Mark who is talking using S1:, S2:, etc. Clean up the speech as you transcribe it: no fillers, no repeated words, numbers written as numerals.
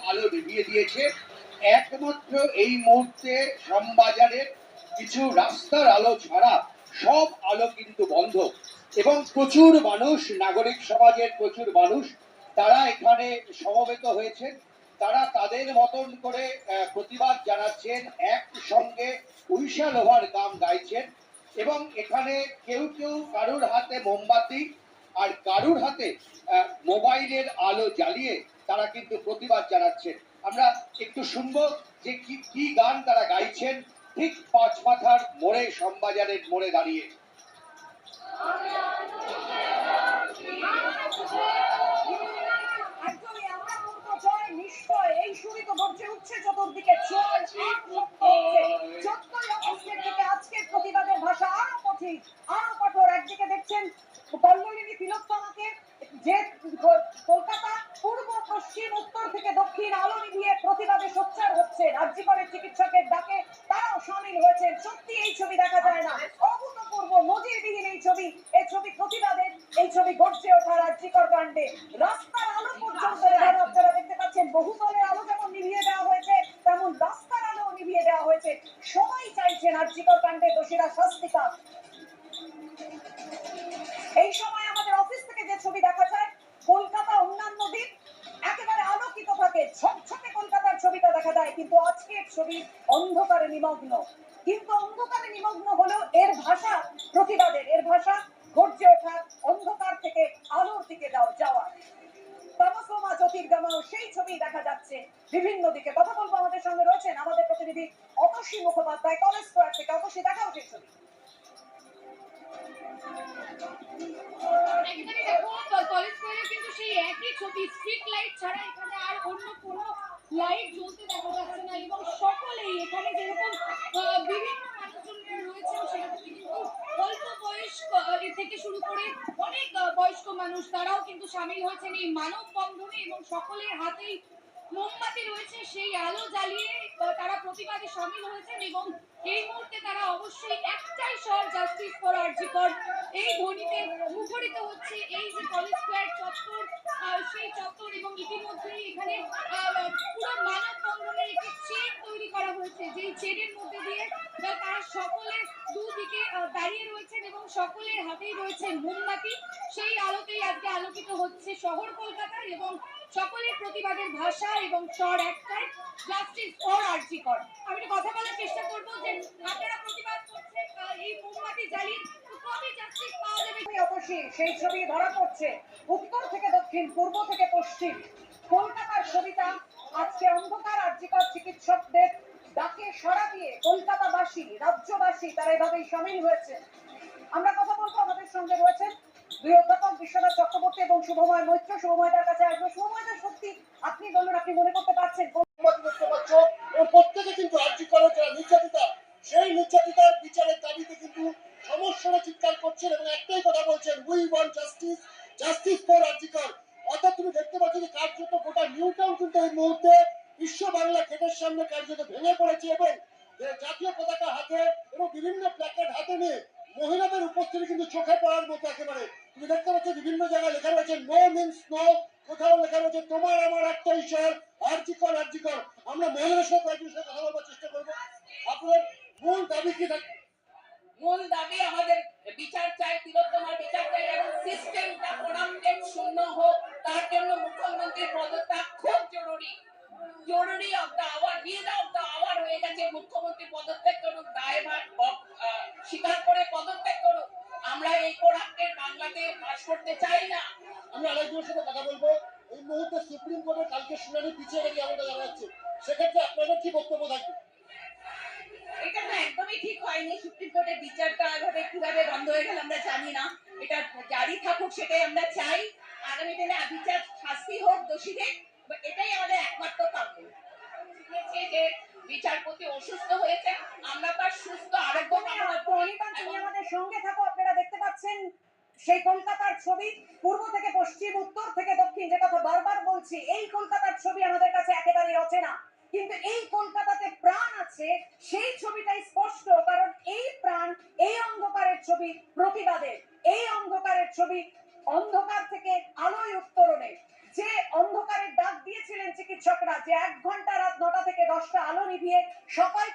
S1: আলো নিভিয়ে দিয়েছে। একমাত্র এই মুহূর্তে শ্যামবাজারের কিছু রাস্তার আলো ছাড়া সব আলো কিন্তু বন্ধ, এবং প্রচুর মানুষ, নাগরিক সমাজের প্রচুর মানুষ তারা এখানে সমবেত হয়েছেন। তারা তাদের মতন করে প্রতিবাদ জানাচ্ছেন, একসঙ্গে উড়িষ্যা লোহার গান গাইছেন, এবং এখানে কেউ কেউ কারুর হাতে মোমবাতি আর কারুর হাতে মোবাইলের আলো জ্বালিয়ে তারা কিন্তু প্রতিবাদ জানাচ্ছেন। আমরা একটু শুনবো যে কি কি গান তারা গাইছেন ঠিক পাঁচ মাথার মোড়ে, শ্যামবাজারের মোড়ে দাঁড়িয়ে।
S2: নিশ্চয় এই সুরিত গর্জে উঠছে চতুর্দিকে, আজকের প্রতিবাদের ভাষা আরো কঠিন, আরো কঠোর। একদিকে দেখছেন কল্লোলিনী তিলোত্তমাকে, যে কলকাতা পূর্ব পশ্চিম উত্তর থেকে দক্ষিণ আলো নিভিয়ে প্রতিবাদে সোচ্চার হচ্ছে, রাজ্যপালের চিকিৎসকের ডাকে তারাও সামিল হয়েছেন। সত্যি এই ছবি দেখা যায় না, অভূতপূর্ব নজিরবিহীন এই ছবি। এই ছবি প্রতিবাদের, এই ছবি গর্জে ওঠা রাজ্যকর কাণ্ডে। রাস্তার আলো পর্যন্ত আপনারা দেখতে পাচ্ছেন, বহুতলের আলো যেমন নিভিয়ে দেওয়া হয়েছে তেমন রাস্তার আলো নিভিয়ে দেওয়া হয়েছে। সবাই চাইছেন রাজ্যকর কাণ্ডে দোষীরা শাস্তি পাক। এই সময় আমাদের অফিস থেকে যে ছবি দেখা যায়, কলকাতা অন্যান্য দিন একেবারে আলোকিত থাকে, ঝকঝকে কলকাতার ছবিটা দেখা যায়, কিন্তু আজকের ছবি অন্ধকারে নিমগ্ন। কিন্তু অন্ধকারে নিমগ্ন হলেও এর ভাষা প্রতিবাদের, এর ভাষা গর্জে ওঠার, অন্ধকার থেকে আলোর দিকে যাওয়া। তমসমা জ্যোতির্গময় সেই ছবি দেখা যাচ্ছে বিভিন্ন দিকে। কথা বলবো, আমাদের সঙ্গে রয়েছেন আমাদের প্রতিনিধি অতসী মুখোপাধ্যায় কলেজ স্কোয়ার থেকে। অতসী, দেখাও সেই ছবি।
S3: একদমই দেখো, কলেজ স্কয়ারে কিন্তু সেই একই ছবি, স্ট্রিট লাইট ছাড়া এখানে আর অন্য কোনো লাইট জ্বলতে দেখা যাচ্ছে না, এবং সকলেই এখানে যেরকম বিভিন্ন মানুষজন রয়েছেন সেরকম কিন্তু অল্প বয়স্ক থেকে শুরু করে অনেক বয়স্ক মানুষ তারাও কিন্তু সামিল হয়েছেন এই মানববন্ধনে, এবং সকলের হাতেই মোমবাতি রয়েছে, সেই আলো জ্বালিয়ে তারা প্রতিবাদে সামিল হয়েছেন। এবং এই মুহূর্তে তারা অবশ্যই একটাই স্বর, জাস্টিস ফর আরজি কর, এই ধ্বনিতে মুখরিত হচ্ছে এই যে কলেজ স্কয়ার চত্বর, সেই চত্বর। এবং ইতিমধ্যেই এখানে পুরো মানববন্ধনের একটি চেন তৈরি করা হয়েছে, যেই চেনের মধ্যে দিয়ে তারা সকলের দুদিকে দাঁড়িয়ে রয়েছেন এবং সকলের হাতেই রয়েছে মোমবাতি। সেই আলোতেই আজকে আলোকিত হচ্ছে শহর কলকাতা, এবং সকলের প্রতিবাদের ভাষা এবং স্বর একটাই, জাস্টিস ফর আরজি কর। আমি কথা বলার চেষ্টা করবো যে আপনারা প্রতিবাদ করছেন এই মোমবাতি জ্বালিয়ে, কবে জাস্টিস পাওয়া যাবে?
S2: অবশ্যই সেই ছবি ধরা পড়ছে উত্তর থেকে দক্ষিণ, পূর্ব থেকে পশ্চিম। কলকাতার ছবিটা আজকে অন্ধকার আরজিকর চিকিৎসকদের ডাকে সাড়া দিয়ে কলকাতাবাসী, রাজ্যবাসী তারা এভাবেই সামিল হয়েছে। আমরা কথা বলবো, আমাদের সঙ্গে রয়েছেন দুই অধ্যাপক বিশ্বনাথ চক্রবর্তী এবং শুভময় মৈত্র। শুভময়দার কাছে আসবো। শুভময়দা, সত্যি আপনি বলুন, আপনি মনে করতে পারছেন
S4: প্রত্যেকে কিন্তু আরজি করার যারা নির্যাতিতা, সেই নির্যাতিতার বিচারের দাবিতে কিন্তু সমস্যাটা চিৎকার করছেন এবং একটাই কথা বলছেন, we want justice, justice for R G Kar. অর্থাৎ তুমি দেখতে পাচ্ছ যে কার্যত গোটা নিউ টাউন কিন্তু এই মুহূর্তে বিশ্ব বাংলা গেটের সামনে কার্যত ভেঙে পড়েছে, এবং জাতীয় পতাকা হাতে এবং বিভিন্ন প্ল্যাকার্ড হাতে নিয়ে মহিলাদের উপস্থিতি কিন্তু চোখে পড়ার মতো একেবারে। তুমি দেখতে পাচ্ছ বিভিন্ন জায়গায় লেখা রয়েছে নো মিনস নো, কোথাও লেখা রয়েছে তোমার আমার একটা ঈশ্বর, আরজি কর, আরজি কর। আমরা মহিলাদের সাথে কয়েকজনের সাথে কথা বলবার চেষ্টা করবো। আপনার মূল দাবি কি?
S5: মূল দাবি আমাদের বিচার চাই, তিলোত্তমার বিচার চাই, এবং সিস্টেমটা করাপ্টেড শূন্য হোক। তার জন্য মুখ্যমন্ত্রীর পদত্যাগ খুব জরুরি, জরুরি of the hour, need of the hour হয়ে গেছে। মুখ্যমন্ত্রী পদত্যাগ করুক, দায়ভার স্বীকার করে পদত্যাগ করুক। আমরা এই করাপ্টেড বাংলাতে বাস করতে চাই না।
S4: আমরা আরেকজনের সাথে কথা বলবো। এই মুহূর্তে সুপ্রিম কোর্টের কালকে শুনানি পিছিয়ে গেছে আমাদের জানা যাচ্ছে, সেক্ষেত্রে আপনাদের কি বক্তব্য থাকবে?
S5: এটা তো একদমই ঠিক হয়নি। সুপ্রিম কোর্টের বিচারটা এভাবে কিভাবে বন্ধ হয়ে গেল আমরা জানি না, এটা জারি থাকুক সেটাই আমরা চাই। আগামী দিনে বিচার, শাস্তি হোক দোষীদের, এটাই আমাদের একমাত্র কাম্য। যে বিচারপতি অসুস্থ হয়েছে, আমরা তার সুস্থ আরোগ্য কামনা করি।
S2: তুমি আমাদের সঙ্গে থাকো। আপনারা দেখতে পাচ্ছেন সেই কলকাতার ছবি, পূর্ব থেকে পশ্চিম, উত্তর থেকে দক্ষিণ। যে কথা বারবার বলছি, এই কলকাতার ছবি আমাদের কাছে একেবারে অচেনা, কিন্তু এই কলকাতাতে প্রাণ আছে, সেই ছবিটাই স্পষ্ট। কারণ এই প্রাণ, এই অন্ধকারের ছবি প্রতিবাদের, এই অন্ধকারের ছবি অন্ধকার থেকে আলোয় উত্তরণে। যে অন্ধকারের ডাক দিয়েছিলেন চিকিৎসকরা, যে 1 ঘন্টা রাত 9টা থেকে 10টা আলো নিভিয়ে সবাই